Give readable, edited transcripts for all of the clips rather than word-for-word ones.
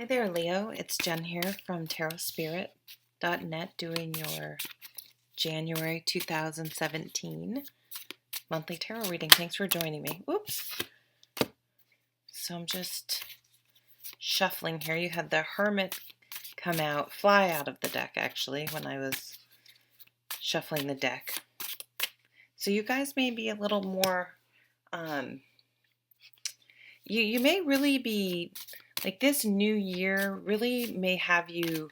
Hi there, Leo. It's Jen here from tarotspirit.net doing your January 2017 monthly tarot reading. Thanks for joining me. Oops. So I'm just shuffling here. You had the Hermit fly out of the deck actually when I was shuffling the deck. So you guys may be a little more, you may really be, like this new year really may have you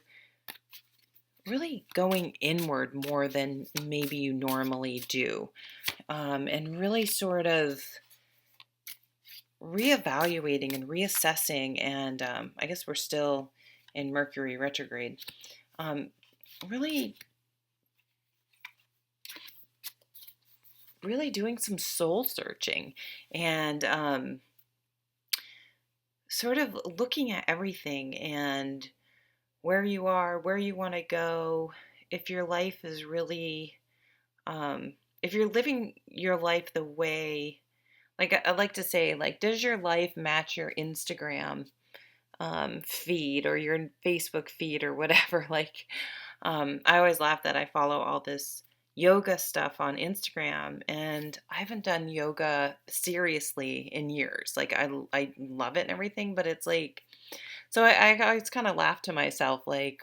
really going inward more than maybe you normally do, and really sort of reevaluating and reassessing. And I guess we're still in Mercury retrograde. Really, really doing some soul searching and sort of looking at everything and where you are, where you want to go, if your life is really, if you're living your life the way, like I like to say, like, does your life match your Instagram feed or your Facebook feed or whatever? Like, I always laugh that I follow all this yoga stuff on Instagram, and I haven't done yoga seriously in years. Like, I love it and everything, but it's like, so I always kind of laugh to myself, like,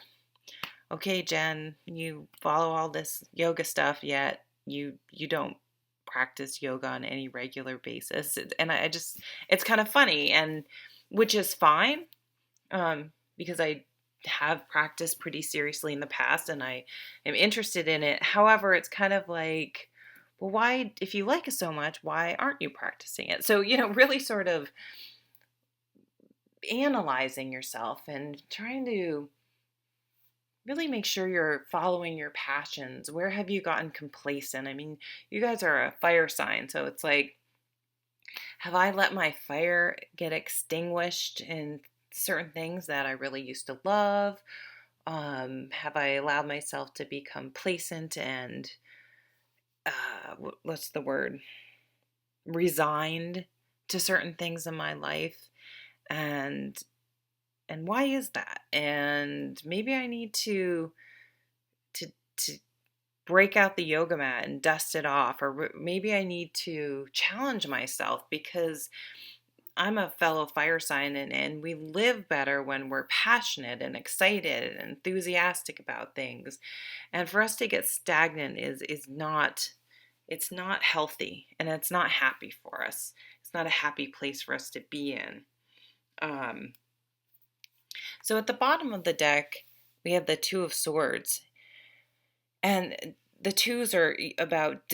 okay, Jen, you follow all this yoga stuff, yet you don't practice yoga on any regular basis. And I just, it's kind of funny, and which is fine, because I have practiced pretty seriously in the past and I am interested in it. However, it's kind of like, well, why, if you like it so much, why aren't you practicing it? So, really sort of analyzing yourself and trying to really make sure you're following your passions. Where have you gotten complacent? I mean, you guys are a fire sign, so it's like, have I let my fire get extinguished in certain things that I really used to love? Have I allowed myself to be complacent and, what's the word? Resigned to certain things in my life? And why is that? And maybe I need to break out the yoga mat and dust it off, or maybe I need to challenge myself, because I'm a fellow fire sign, and we live better when we're passionate and excited and enthusiastic about things. And for us to get stagnant is not, it's not healthy, and it's not happy for us. It's not a happy place for us to be in. So at the bottom of the deck, we have the Two of Swords. And the twos are about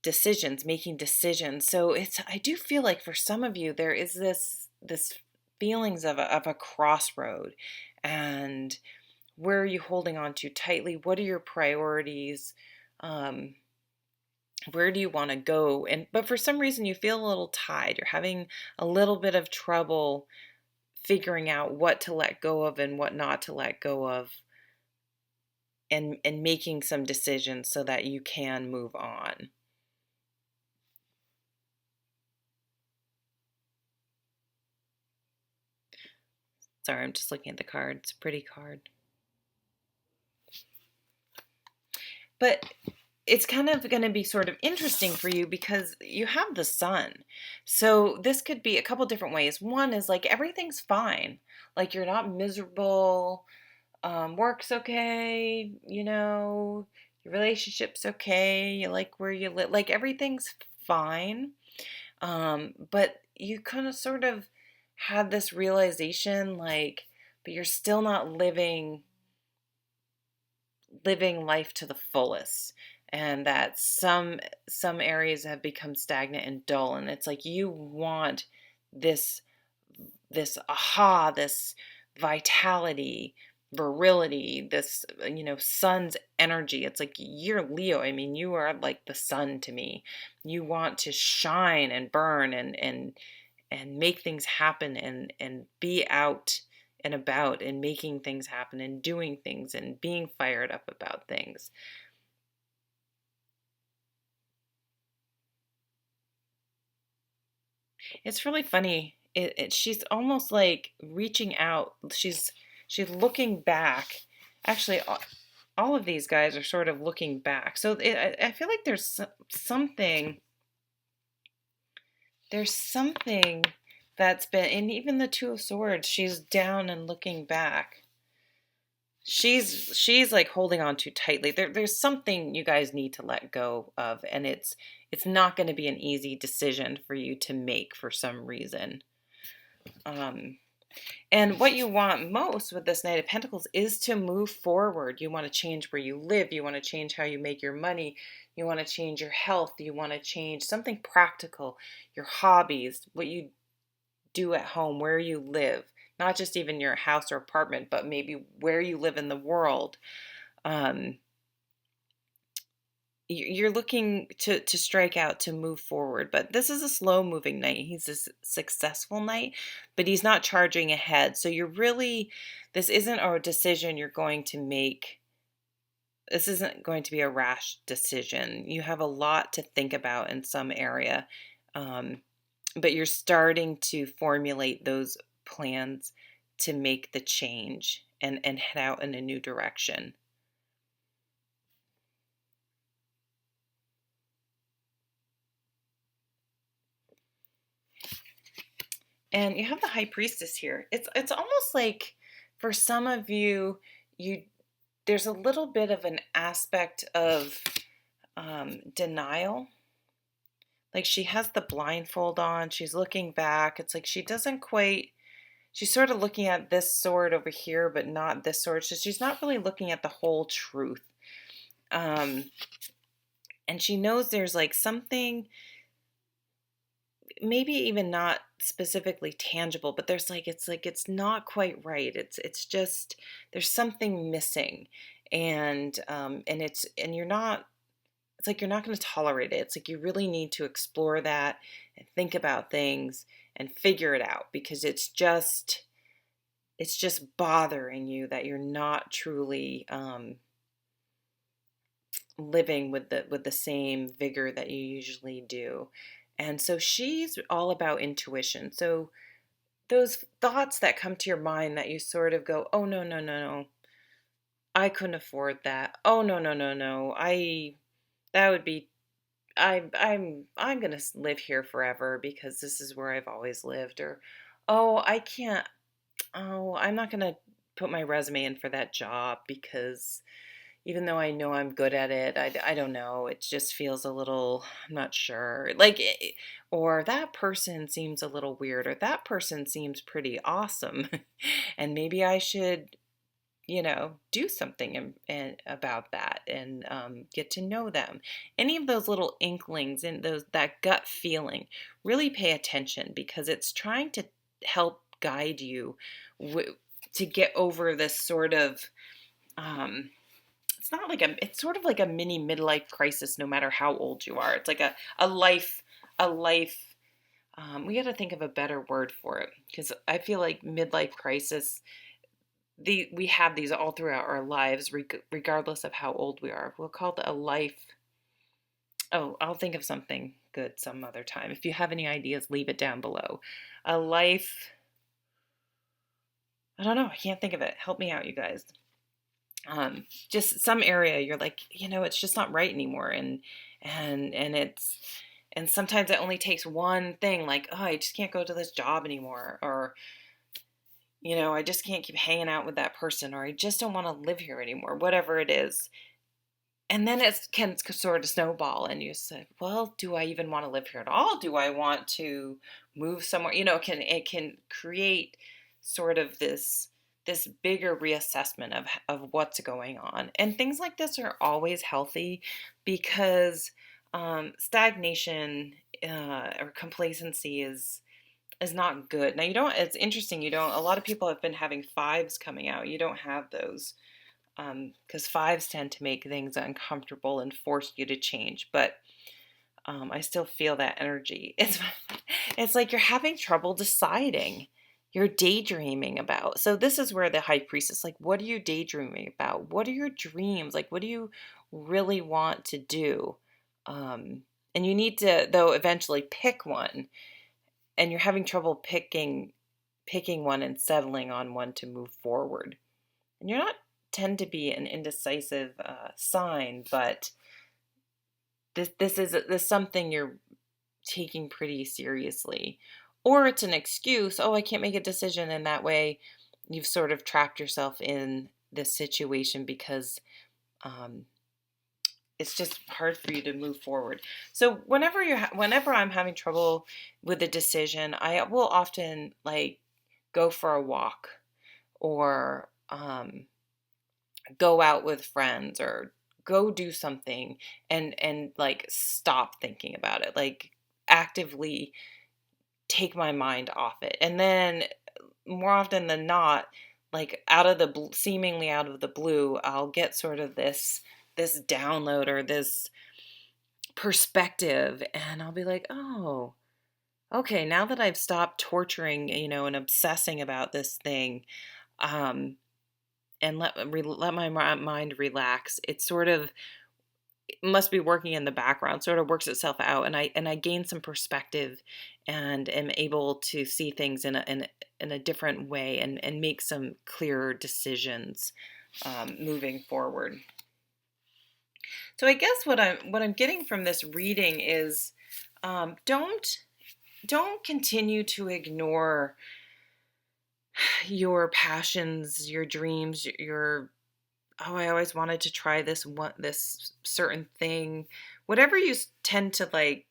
decisions, making decisions. So I do feel like for some of you, there is this feelings of a crossroad. And where are you holding on to tightly? What are your priorities? Where do you want to go? But for some reason, you feel a little tied. You're having a little bit of trouble figuring out what to let go of and what not to let go of, and making some decisions so that you can move on. Sorry, I'm just looking at the card. It's a pretty card. But it's kind of going to be sort of interesting for you because you have the sun. So this could be a couple different ways. One is like everything's fine. Like you're not miserable. Work's okay. Your relationship's okay. You like where you live. Like everything's fine. But you kind of sort of had this realization, like, but you're still not living life to the fullest, and that some areas have become stagnant and dull, and it's like you want this this vitality, virility, this sun's energy. It's like you're Leo. I mean, you are like the sun to me. You want to shine and burn and make things happen, and be out and about and making things happen and doing things and being fired up about things. It's really funny she's almost like reaching out. She's looking back. Actually, all of these guys are sort of looking back. So I feel like something. There's something that's been, and even the Two of Swords, she's down and looking back. She's like holding on too tightly. There's something you guys need to let go of, and it's not going to be an easy decision for you to make for some reason. Um, and what you want most with this Knight of Pentacles is to move forward. You want to change where you live. You want to change how you make your money. You want to change your health. You want to change something practical, your hobbies, what you do at home, where you live, not just even your house or apartment, but maybe where you live in the world. Um, you're looking to strike out, to move forward, but this is a slow moving knight. He's a successful knight, but he's not charging ahead. So this isn't a decision you're going to make. This isn't going to be a rash decision. You have a lot to think about in some area, but you're starting to formulate those plans to make the change and head out in a new direction. And you have the High Priestess here. It's almost like for some of you, there's a little bit of an aspect of denial. Like she has the blindfold on, she's looking back. It's like she's sort of looking at this sword over here, but not this sword. So she's not really looking at the whole truth. And she knows there's like something, maybe even not specifically tangible, but it's not quite right. It's just there's something missing, and you're not. It's like you're not going to tolerate it. It's like you really need to explore that and think about things and figure it out, because it's just bothering you that you're not truly living with the same vigor that you usually do. And so she's all about intuition. So those thoughts that come to your mind that you sort of go, oh no, no, no, no, I couldn't afford that. Oh no, no, no, no. That would be I'm gonna live here forever because this is where I've always lived. Or oh, I can't. Oh, I'm not gonna put my resume in for that job because even though I know I'm good at it, I don't know. It just feels a little, I'm not sure. Or that person seems a little weird, or that person seems pretty awesome. And maybe I should, do something about that and get to know them. Any of those little inklings and that gut feeling, really pay attention, because it's trying to help guide you to get over this sort of it's sort of like a mini midlife crisis, no matter how old you are. It's like a life, we got to think of a better word for it, because I feel like midlife crisis, we have these all throughout our lives, regardless of how old we are. We'll call it a life. Oh, I'll think of something good some other time. If you have any ideas, leave it down below. A life, I don't know, I can't think of it. Help me out, you guys. Just some area you're like, it's just not right anymore, and sometimes it only takes one thing, like, oh, I just can't go to this job anymore, or I just can't keep hanging out with that person, or I just don't want to live here anymore, whatever it is. And then it can sort of snowball, and you say, well, do I even want to live here at all? Do I want to move somewhere? It can create sort of this bigger reassessment of what's going on. And things like this are always healthy, because stagnation or complacency is not good. Now, it's interesting, a lot of people have been having fives coming out. You don't have those, because fives tend to make things uncomfortable and force you to change. But I still feel that energy. It's like you're having trouble deciding. You're daydreaming about. So this is where the High Priestess, like, what are you daydreaming about? What are your dreams? Like, what do you really want to do? And you need to, though, eventually pick one. and you're having trouble picking one and settling on one to move forward. And you're not tend to be an indecisive sign, but this something you're taking pretty seriously. Or it's an excuse, oh, I can't make a decision, and that way you've sort of trapped yourself in this situation because it's just hard for you to move forward. So whenever I'm having trouble with a decision, I will often like go for a walk or go out with friends or go do something and like stop thinking about it, like actively take my mind off it. And then more often than not, like seemingly out of the blue, I'll get sort of this download or this perspective, and I'll be like, "Oh, okay, now that I've stopped torturing, and obsessing about this thing, um and let my mind relax, it sort of must be working in the background, sort of works itself out, and I gain some perspective and am able to see things in a different way and make some clearer decisions moving forward. So I guess what I'm getting from this reading is don't continue to ignore your passions, your dreams, your oh, I always wanted to try this certain thing. Whatever you tend to like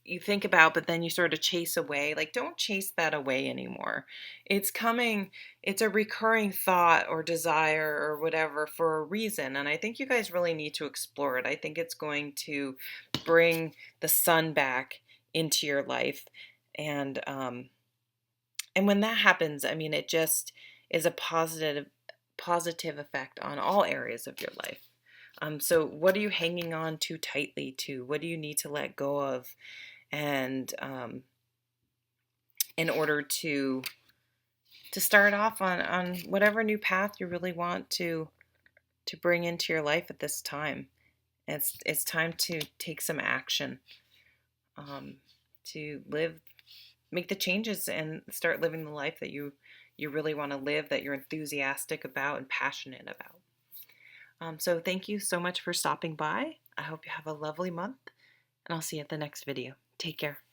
you think about, but then you sort of chase away. Like, don't chase that away anymore. It's coming, it's a recurring thought or desire or whatever for a reason. And I think you guys really need to explore it. I think it's going to bring the sun back into your life. And when that happens, I mean, it just is a positive effect on all areas of your life. So what are you hanging on too tightly to? What do you need to let go of? And in order to start off on whatever new path you really want to bring into your life at this time. It's time to take some action, to make the changes and start living the life that you really want to live, that you're enthusiastic about and passionate about. So thank you so much for stopping by. I hope you have a lovely month, and I'll see you at the next video. Take care.